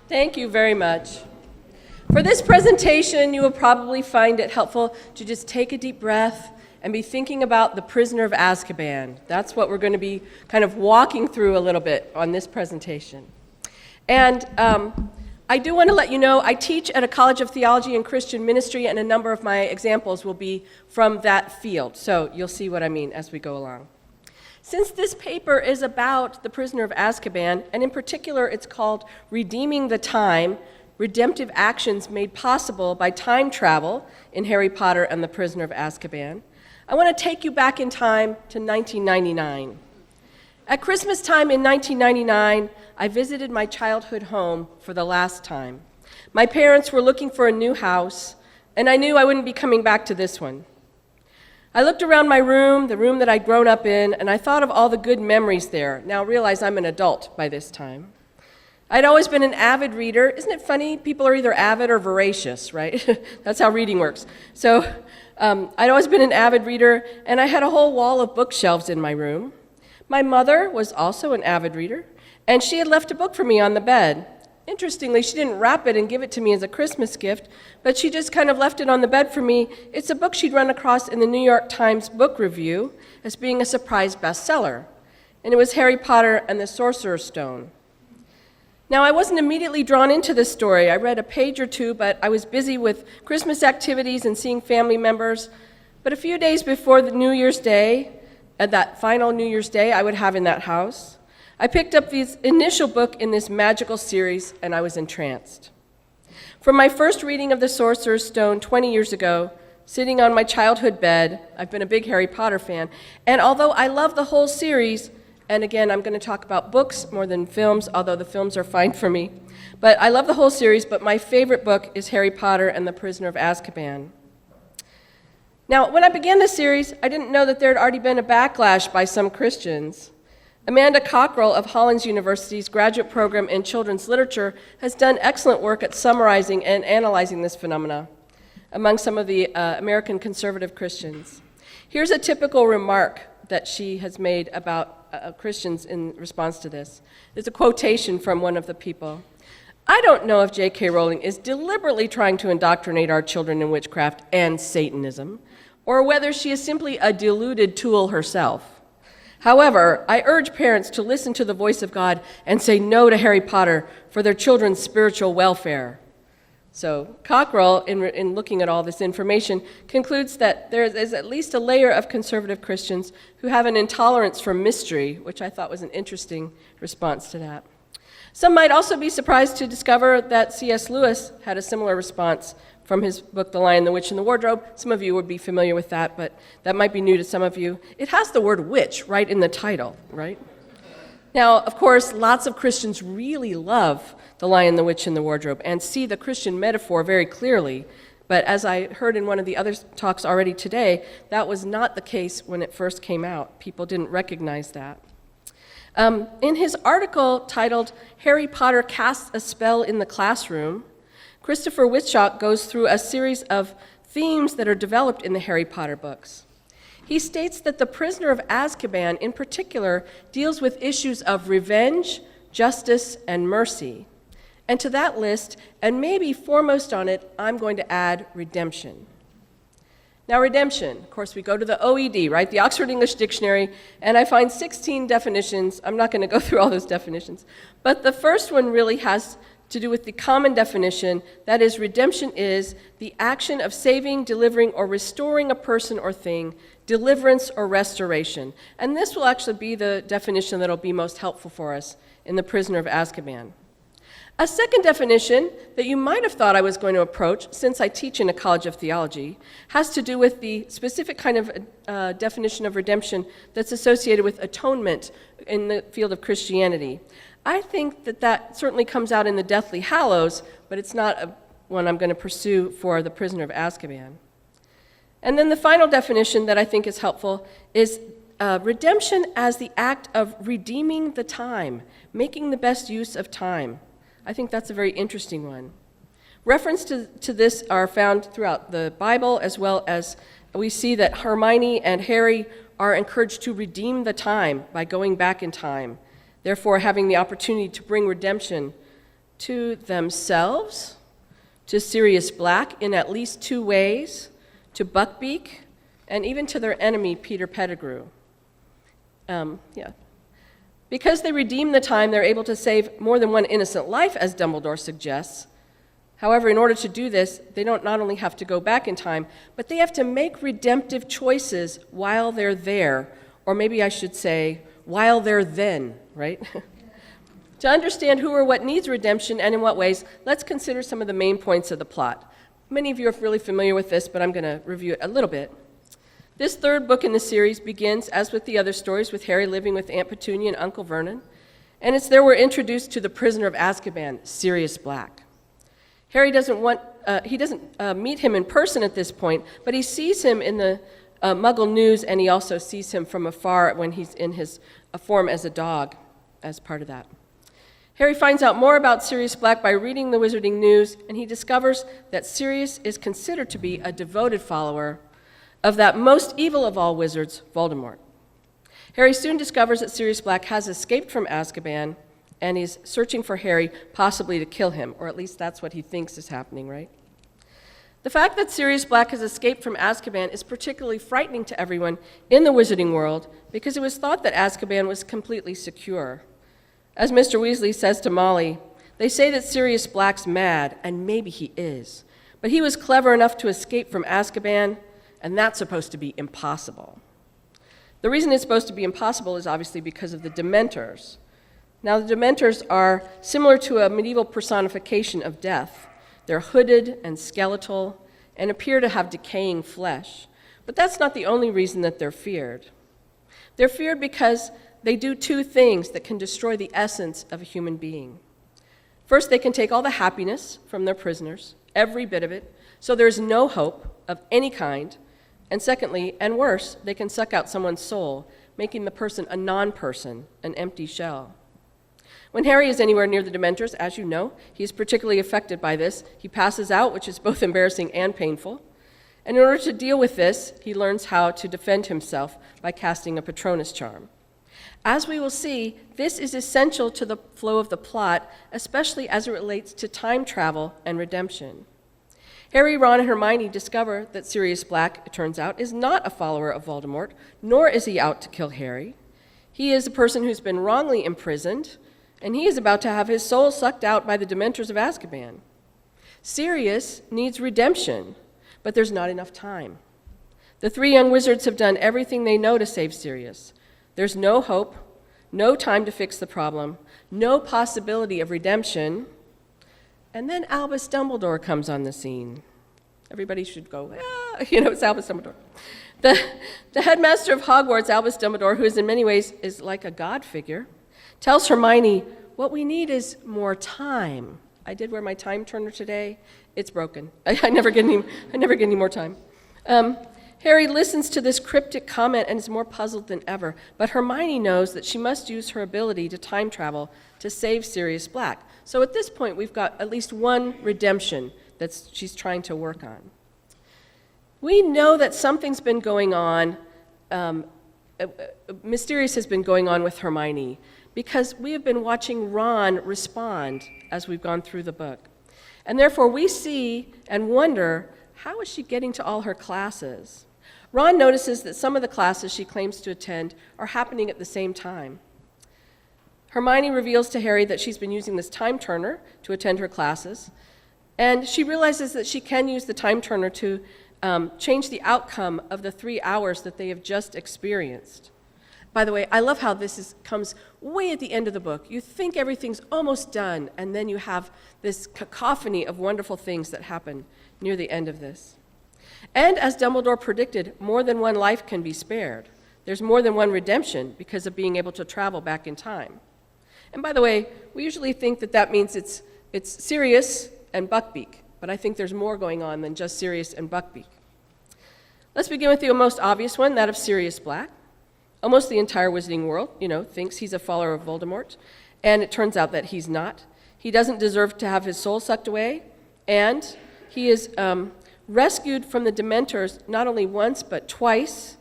Thank you very much. For this presentation, you will probably find it helpful to just take a deep breath and be thinking about the prisoner of Azkaban. That's what we're going to be kind of walking through a little bit on this presentation. And I do want to let you know I teach at a College of Theology and Christian Ministry, and a number of my examples will be from that field. So you'll see what I mean as we go along. Since this paper is about the prisoner of Azkaban, and in particular it's called Redeeming the Time, Redemptive Actions Made Possible by Time Travel in Harry Potter and the Prisoner of Azkaban, I want to take you back in time to 1999. At Christmas time in 1999, I visited my childhood home for the last time. My parents were looking for a new house, and I knew I wouldn't be coming back to this one. I looked around my room, the room that I'd grown up in, and I thought of all the good memories there. Now realize I'm an adult by this time. I'd always been an avid reader. Isn't it funny? People are either avid or voracious, right? That's how reading works. So I'd always been an avid reader, and I had a whole wall of bookshelves in my room. My mother was also an avid reader, and she had left a book for me on the bed. Interestingly, she didn't wrap it and give it to me as a Christmas gift, but she just kind of left it on the bed for me. It's a book she'd run across in the New York Times Book Review as being a surprise bestseller, and it was Harry Potter and the Sorcerer's Stone. Now, I wasn't immediately drawn into this story. I read a page or two, but I was busy with Christmas activities and seeing family members. But a few days before the New Year's Day, at that final New Year's Day I would have in that house, I picked up the initial book in this magical series, and I was entranced. From my first reading of The Sorcerer's Stone 20 years ago, sitting on my childhood bed, I've been a big Harry Potter fan, and although I love the whole series, and again, I'm going to talk about books more than films, although the films are fine for me, but I love the whole series, but my favorite book is Harry Potter and the Prisoner of Azkaban. Now, when I began this series, I didn't know that there had already been a backlash by some Christians. Amanda Cockrell of Hollins University's graduate program in children's literature has done excellent work at summarizing and analyzing this phenomena among some of the American conservative Christians. Here's a typical remark that she has made about Christians in response to this. It's a quotation from one of the people. "I don't know if J.K. Rowling is deliberately trying to indoctrinate our children in witchcraft and Satanism, or whether she is simply a deluded tool herself. However, I urge parents to listen to the voice of God and say no to Harry Potter for their children's spiritual welfare." So Cockrell, in looking at all this information, concludes that there is at least a layer of conservative Christians who have an intolerance for mystery, which I thought was an interesting response to that. Some might also be surprised to discover that C.S. Lewis had a similar response from his book, The Lion, the Witch, and the Wardrobe. Some of you would be familiar with that, but that might be new to some of you. It has the word witch right in the title, right? Now, of course, lots of Christians really love The Lion, the Witch, and the Wardrobe and see the Christian metaphor very clearly. But as I heard in one of the other talks already today, that was not the case when it first came out. People didn't recognize that. In his article titled Harry Potter Casts a Spell in the Classroom, Christopher Witchock goes through a series of themes that are developed in the Harry Potter books. He states that the Prisoner of Azkaban, in particular, deals with issues of revenge, justice, and mercy. And to that list, and maybe foremost on it, I'm going to add redemption. Now, redemption, of course, we go to the OED, right, the Oxford English Dictionary, and I find 16 definitions. I'm not going to go through all those definitions, but the first one really has to do with the common definition, that is, redemption is the action of saving, delivering, or restoring a person or thing, deliverance or restoration. And this will actually be the definition that will be most helpful for us in The Prisoner of Azkaban. A second definition that you might have thought I was going to approach, since I teach in a College of Theology, has to do with the specific kind of definition of redemption that's associated with atonement in the field of Christianity. I think that that certainly comes out in the Deathly Hallows, but it's not one I'm going to pursue for The Prisoner of Azkaban. And then the final definition that I think is helpful is redemption as the act of redeeming the time, making the best use of time. I think that's a very interesting one. Reference to this are found throughout the Bible, as well as we see that Hermione and Harry are encouraged to redeem the time by going back in time, therefore having the opportunity to bring redemption to themselves, to Sirius Black in at least two ways, to Buckbeak, and even to their enemy, Peter Pettigrew. Because they redeem the time, they're able to save more than one innocent life, as Dumbledore suggests. However, in order to do this, they don't not only have to go back in time, but they have to make redemptive choices while they're there, or maybe I should say, while they're then, right? To understand who or what needs redemption and in what ways, let's consider some of the main points of the plot. Many of you are really familiar with this, but I'm going to review it a little bit. This third book in the series begins, as with the other stories, with Harry living with Aunt Petunia and Uncle Vernon, and it's there we're introduced to the prisoner of Azkaban, Sirius Black. Harry doesn't meet him in person at this point, but he sees him in the Muggle news, and he also sees him from afar when he's in his form as a dog as part of that. Harry finds out more about Sirius Black by reading the Wizarding News, and he discovers that Sirius is considered to be a devoted follower of that most evil of all wizards, Voldemort. Harry soon discovers that Sirius Black has escaped from Azkaban, and he's searching for Harry, possibly to kill him, or at least that's what he thinks is happening, right? The fact that Sirius Black has escaped from Azkaban is particularly frightening to everyone in the wizarding world because it was thought that Azkaban was completely secure. As Mr. Weasley says to Molly, they say that Sirius Black's mad, and maybe he is, but he was clever enough to escape from Azkaban, and that's supposed to be impossible. The reason it's supposed to be impossible is obviously because of the Dementors. Now, the Dementors are similar to a medieval personification of death. They're hooded and skeletal and appear to have decaying flesh. But that's not the only reason that they're feared. They're feared because they do two things that can destroy the essence of a human being. First, they can take all the happiness from their prisoners, every bit of it, so there's no hope of any kind. And secondly, and worse, they can suck out someone's soul, making the person a non-person, an empty shell. When Harry is anywhere near the Dementors, as you know, he is particularly affected by this. He passes out, which is both embarrassing and painful. And in order to deal with this, he learns how to defend himself by casting a Patronus charm. As we will see, this is essential to the flow of the plot, especially as it relates to time travel and redemption. Harry, Ron, and Hermione discover that Sirius Black, it turns out, is not a follower of Voldemort, nor is he out to kill Harry. He is a person who's been wrongly imprisoned, and he is about to have his soul sucked out by the Dementors of Azkaban. Sirius needs redemption, but there's not enough time. The three young wizards have done everything they know to save Sirius. There's no hope, no time to fix the problem, no possibility of redemption. And then Albus Dumbledore comes on the scene. Everybody should go, it's Albus Dumbledore. The headmaster of Hogwarts, Albus Dumbledore, who is in many ways is like a god figure, tells Hermione, what we need is more time. I did wear my time turner today. It's broken. I never get any more time. Harry listens to this cryptic comment and is more puzzled than ever, but Hermione knows that she must use her ability to time travel to save Sirius Black. So at this point, we've got at least one redemption that she's trying to work on. We know that something's been going on, mysterious has been going on with Hermione, because we have been watching Ron respond as we've gone through the book. And therefore, we see and wonder, how is she getting to all her classes? Ron notices that some of the classes she claims to attend are happening at the same time. Hermione reveals to Harry that she's been using this time turner to attend her classes, and she realizes that she can use the time turner to change the outcome of the 3 hours that they have just experienced. By the way, I love how this comes way at the end of the book. You think everything's almost done, and then you have this cacophony of wonderful things that happen near the end of this. And as Dumbledore predicted, more than one life can be spared. There's more than one redemption because of being able to travel back in time. And by the way, we usually think that that means it's Sirius and Buckbeak, but I think there's more going on than just Sirius and Buckbeak. Let's begin with the most obvious one, that of Sirius Black. Almost the entire Wizarding world, thinks he's a follower of Voldemort, and it turns out that he's not. He doesn't deserve to have his soul sucked away, and he is rescued from the Dementors not only once but twice.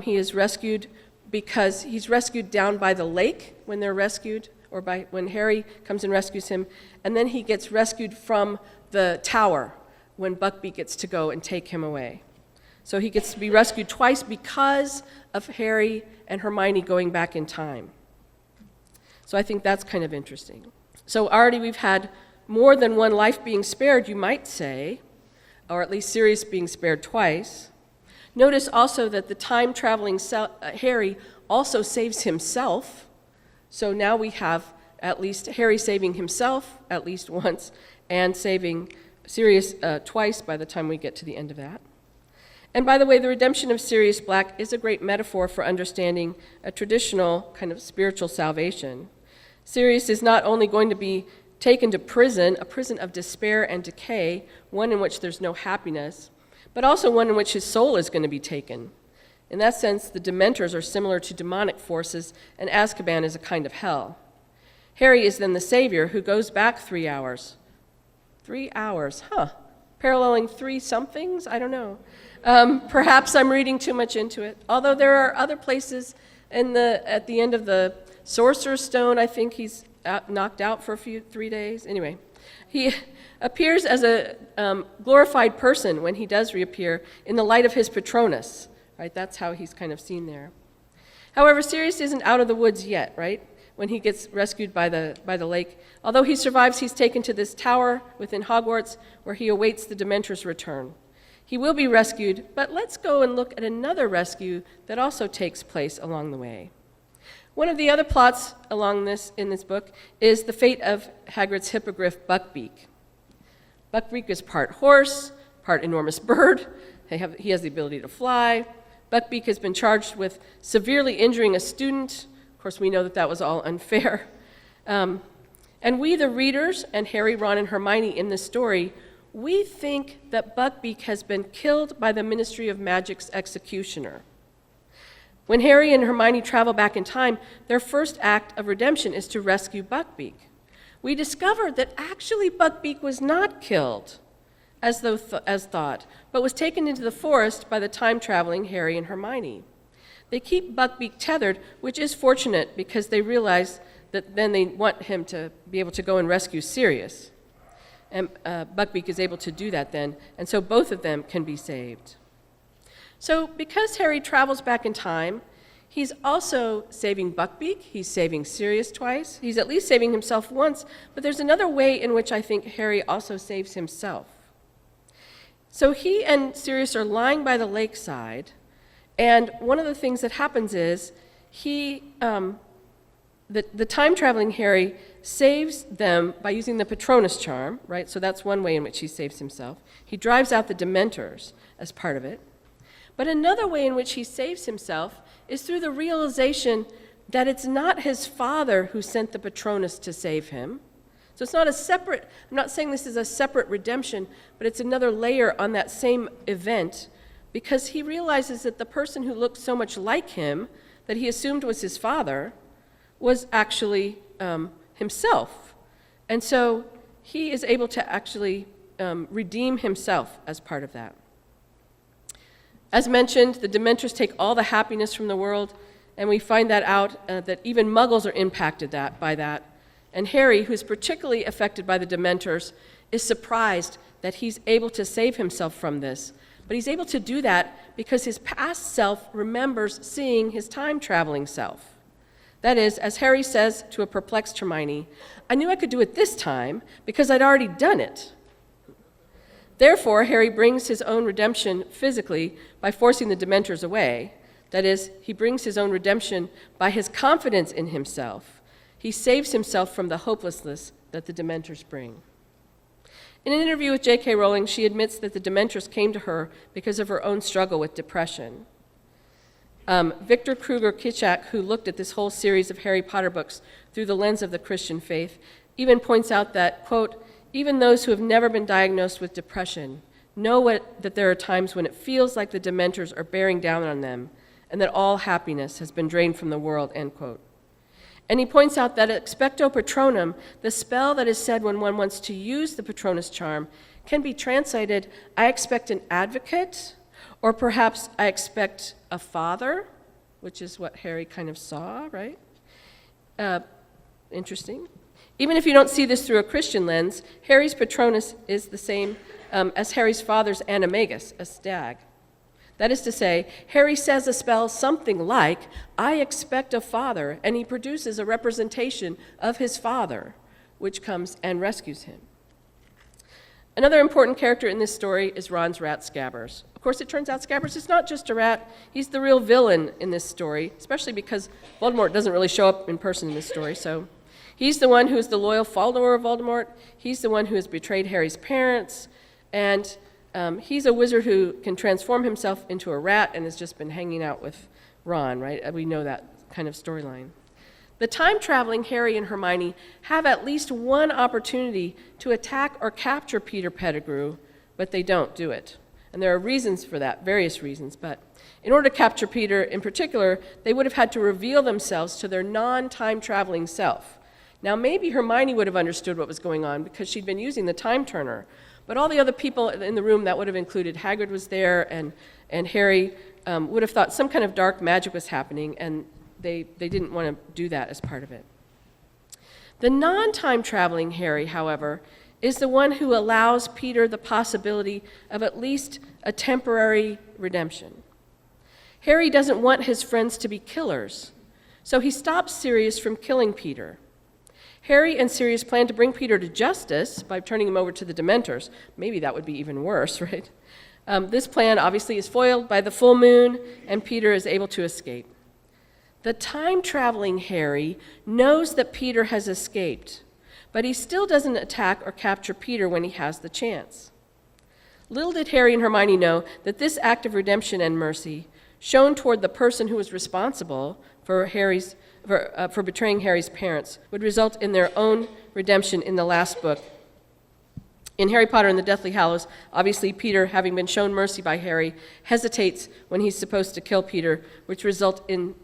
He is rescued because he's rescued down by the lake when they're rescued or by when Harry comes and rescues him, and then he gets rescued from the tower when Buckbeak gets to go and take him away. So he gets to be rescued twice because of Harry and Hermione going back in time. So I think that's kind of interesting. So already we've had more than one life being spared, you might say, or at least Sirius being spared twice. Notice also that the time-traveling Harry also saves himself. So now we have at least Harry saving himself at least once and saving Sirius twice by the time we get to the end of that. And by the way, the redemption of Sirius Black is a great metaphor for understanding a traditional kind of spiritual salvation. Sirius is not only going to be taken to prison, a prison of despair and decay, one in which there's no happiness, but also one in which his soul is going to be taken. In that sense, the Dementors are similar to demonic forces, and Azkaban is a kind of hell. Harry is then the savior who goes back 3 hours. 3 hours, paralleling three somethings? I don't know. Perhaps I'm reading too much into it. Although there are other places at the end of the Sorcerer's Stone, I think he's knocked out for 3 days. Anyway, he appears as a glorified person when he does reappear in the light of his Patronus. Right? That's how he's kind of seen there. However, Sirius isn't out of the woods yet, right? When he gets rescued by the lake. Although he survives, he's taken to this tower within Hogwarts where he awaits the Dementors' return. He will be rescued, but let's go and look at another rescue that also takes place along the way. One of the other plots in this book is the fate of Hagrid's hippogriff Buckbeak. Buckbeak is part horse, part enormous bird. He has the ability to fly. Buckbeak has been charged with severely injuring a student. Of course, we know that was all unfair. And we, the readers, and Harry, Ron, and Hermione in this story, we think that Buckbeak has been killed by the Ministry of Magic's executioner. When Harry and Hermione travel back in time, their first act of redemption is to rescue Buckbeak. We discovered that actually Buckbeak was not killed, as thought, but was taken into the forest by the time-traveling Harry and Hermione. They keep Buckbeak tethered, which is fortunate because they realize that then they want him to be able to go and rescue Sirius. And Buckbeak is able to do that then, and so both of them can be saved. So because Harry travels back in time, he's also saving Buckbeak, he's saving Sirius twice, he's at least saving himself once, but there's another way in which I think Harry also saves himself. So he and Sirius are lying by the lakeside, and one of the things that happens is the time-traveling Harry saves them by using the Patronus charm, right? So that's one way in which he saves himself. He drives out the Dementors as part of it. But another way in which he saves himself is through the realization that it's not his father who sent the Patronus to save him. So it's not I'm not saying this is a separate redemption, but it's another layer on that same event because he realizes that the person who looked so much like him, that he assumed was his father, was actually himself. And so he is able to actually redeem himself as part of that. As mentioned, the Dementors take all the happiness from the world, and we find that out, that even Muggles are impacted by that. And Harry, who's particularly affected by the Dementors, is surprised that he's able to save himself from this. But he's able to do that because his past self remembers seeing his time-traveling self. That is, as Harry says to a perplexed Hermione, I knew I could do it this time because I'd already done it. Therefore, Harry brings his own redemption physically by forcing the Dementors away. That is, he brings his own redemption by his confidence in himself. He saves himself from the hopelessness that the Dementors bring. In an interview with J.K. Rowling, she admits that the Dementors came to her because of her own struggle with depression. Victor Kruger-Kitchak, who looked at this whole series of Harry Potter books through the lens of the Christian faith, even points out that, quote, even those who have never been diagnosed with depression know that there are times when it feels like the Dementors are bearing down on them and that all happiness has been drained from the world, end quote. And he points out that expecto patronum, the spell that is said when one wants to use the Patronus charm, can be translated, I expect an advocate, or perhaps I expect a father, which is what Harry kind of saw, right? Interesting. Even if you don't see this through a Christian lens, Harry's Patronus is the same as Harry's father's animagus, a stag. That is to say, Harry says a spell something like, "I expect a father," and he produces a representation of his father, which comes and rescues him. Another important character in this story is Ron's rat Scabbers. Of course, it turns out Scabbers is not just a rat. He's the real villain in this story, especially because Voldemort doesn't really show up in person in this story. So he's the one who is the loyal follower of Voldemort. He's the one who has betrayed Harry's parents. And he's a wizard who can transform himself into a rat and has just been hanging out with Ron, right? We know that kind of storyline. The time-traveling Harry and Hermione have at least one opportunity to attack or capture Peter Pettigrew, but they don't do it. And there are reasons for that, various reasons, but in order to capture Peter in particular, they would have had to reveal themselves to their non-time-traveling self. Now, maybe Hermione would have understood what was going on because she'd been using the time turner, but all the other people in the room, that would have included Hagrid was there, and Harry would have thought some kind of dark magic was happening, and they didn't want to do that as part of it. The non-time traveling Harry, however, is the one who allows Peter the possibility of at least a temporary redemption. Harry doesn't want his friends to be killers, so he stops Sirius from killing Peter. Harry and Sirius plan to bring Peter to justice by turning him over to the Dementors. Maybe that would be even worse, right? This plan obviously is foiled by the full moon, and Peter is able to escape. The time-traveling Harry knows that Peter has escaped, but he still doesn't attack or capture Peter when he has the chance. Little did Harry and Hermione know that this act of redemption and mercy, shown toward the person who was responsible for betraying Harry's parents, would result in their own redemption in the last book. In Harry Potter and the Deathly Hallows, obviously Peter, having been shown mercy by Harry, hesitates when he's supposed to kill Peter, which results in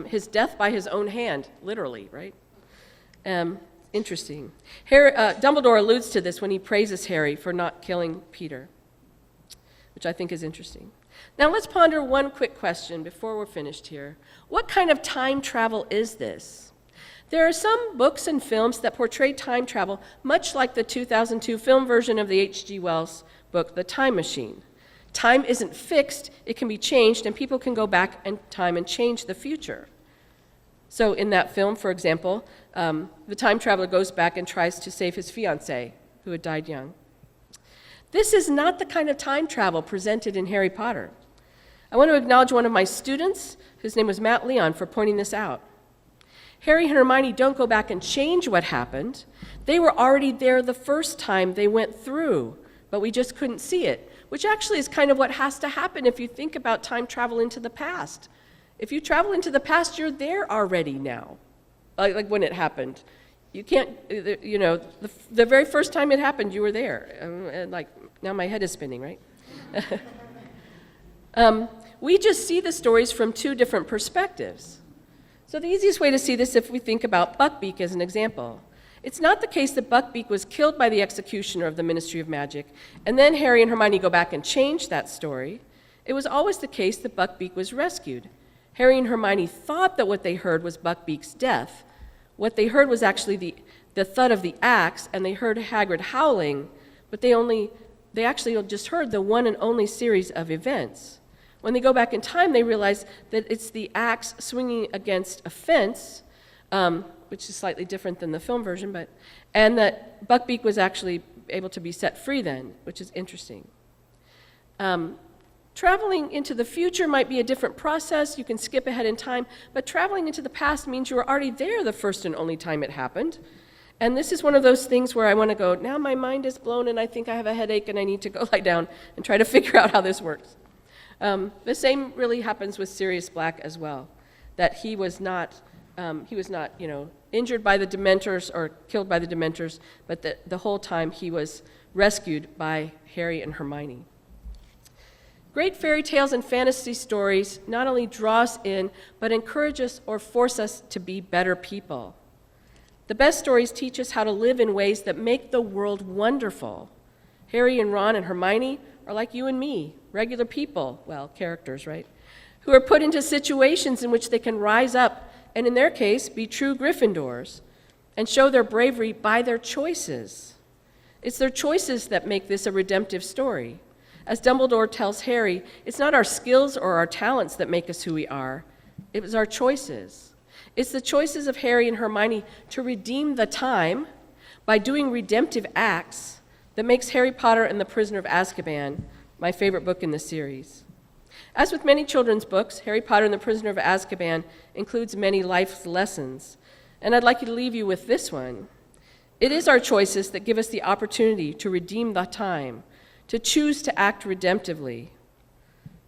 his death by his own hand, literally, right? Interesting. Dumbledore alludes to this when he praises Harry for not killing Peter, which I think is interesting. Now let's ponder one quick question before we're finished here. What kind of time travel is this? There are some books and films that portray time travel much like the 2002 film version of the H.G. Wells book, The Time Machine. Time isn't fixed, it can be changed, and people can go back in time and change the future. So in that film, for example, the time traveler goes back and tries to save his fiancée, who had died young. This is not the kind of time travel presented in Harry Potter. I want to acknowledge one of my students, whose name was Matt Leon, for pointing this out. Harry and Hermione don't go back and change what happened. They were already there the first time they went through, but we just couldn't see it, which actually is kind of what has to happen if you think about time travel into the past. If you travel into the past, you're there already now, like when it happened. You can't, the very first time it happened, you were there. And now my head is spinning, right? We just see the stories from two different perspectives. So the easiest way to see this, if we think about Buckbeak as an example. It's not the case that Buckbeak was killed by the executioner of the Ministry of Magic, and then Harry and Hermione go back and change that story. It was always the case that Buckbeak was rescued. Harry and Hermione thought that what they heard was Buckbeak's death. What they heard was actually the thud of the axe, and they heard Hagrid howling, but they actually just heard the one and only series of events. When they go back in time, they realize that it's the axe swinging against a fence, which is slightly different than the film version, and that Buckbeak was actually able to be set free then, which is interesting. Traveling into the future might be a different process. You can skip ahead in time, but traveling into the past means you were already there the first and only time it happened. And this is one of those things where I want to go, now my mind is blown and I think I have a headache and I need to go lie down and try to figure out how this works. The same really happens with Sirius Black as well, that he was not injured by the Dementors or killed by the Dementors, but that the whole time he was rescued by Harry and Hermione. Great fairy tales and fantasy stories not only draw us in, but encourage us or force us to be better people. The best stories teach us how to live in ways that make the world wonderful. Harry and Ron and Hermione are like you and me, regular people, well, characters, right, who are put into situations in which they can rise up and, in their case, be true Gryffindors. and show their bravery by their choices. It's their choices that make this a redemptive story. As Dumbledore tells Harry, it's not our skills or our talents that make us who we are. It was our choices. It's the choices of Harry and Hermione to redeem the time by doing redemptive acts that makes Harry Potter and the Prisoner of Azkaban my favorite book in the series. As with many children's books, Harry Potter and the Prisoner of Azkaban includes many life lessons, and I'd like to leave you with this one. It is our choices that give us the opportunity to redeem the time, to choose to act redemptively.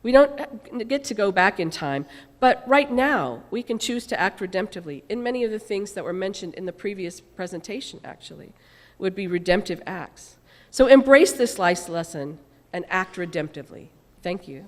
We don't get to go back in time, but right now we can choose to act redemptively in many of the things that were mentioned in the previous presentation, actually, would be redemptive acts. So embrace this life lesson and act redemptively. Thank you.